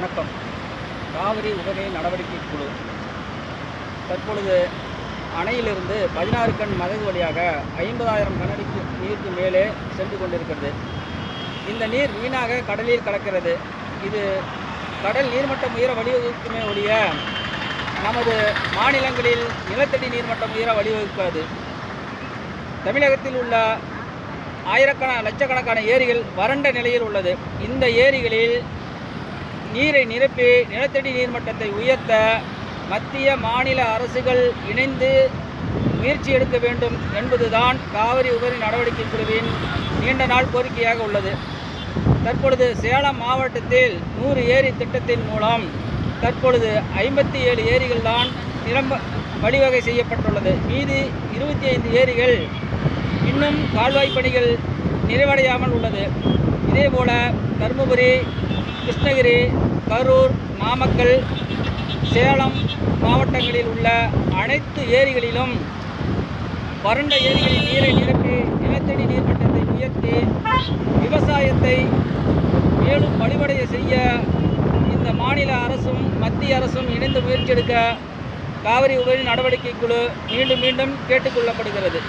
வணக்கம். காவிரி உபநீர் நடவடிக்கை குழு தற்பொழுது அணையிலிருந்து 16 கண் மதகு வழியாக 50,000 கனஅடிக்கு நீருக்கு மேலே சென்று கொண்டிருக்கிறது. இந்த நீர் வீணாக கடலில் கலக்கிறது. இது கடல் நீர்மட்டம் உயர வழிவகுக்குமே ஒழிய நமது மாநிலங்களில் நிலத்தடி நீர்மட்டம் உயர வழிவகுக்காது. தமிழகத்தில் உள்ள லட்சக்கணக்கான ஏரிகள் வறண்ட நிலையில் உள்ளது. இந்த ஏரிகளில் நீரை நிரப்பி நிலத்தடி நீர்மட்டத்தை உயர்த்த மத்திய மாநில அரசுகள் இணைந்து முயற்சி எடுக்க வேண்டும் என்பதுதான் காவிரி உபரி நடவடிக்கை குழுவின் நீண்ட நாள் கோரிக்கையாக உள்ளது. தற்பொழுது சேலம் மாவட்டத்தில் 100 ஏரி திட்டத்தின் மூலம் தற்பொழுது 57 ஏரிகள் தான் நிரம்ப வழிவகை செய்யப்பட்டுள்ளது. மீதி 25 ஏரிகள் இன்னும் கால்வாய் பணிகள் நிறைவடையாமல் உள்ளது. இதேபோல தருமபுரி, கிருஷ்ணகிரி, கரூர், நாமக்கல், சேலம் மாவட்டங்களில் உள்ள அனைத்து ஏரிகளிலும் வறண்ட ஏரிகளில் நீரை நிரப்பி நிலத்தடி நீர்மட்டத்தை உயர்த்தி விவசாயத்தை மேலும் வலுவடைய செய்ய இந்த மாநில அரசும் மத்திய அரசும் இணைந்து முயற்சி எடுக்க காவிரி உபரி நடவடிக்கை குழு மீண்டும் கேட்டுக்கொள்ளப்படுகிறது.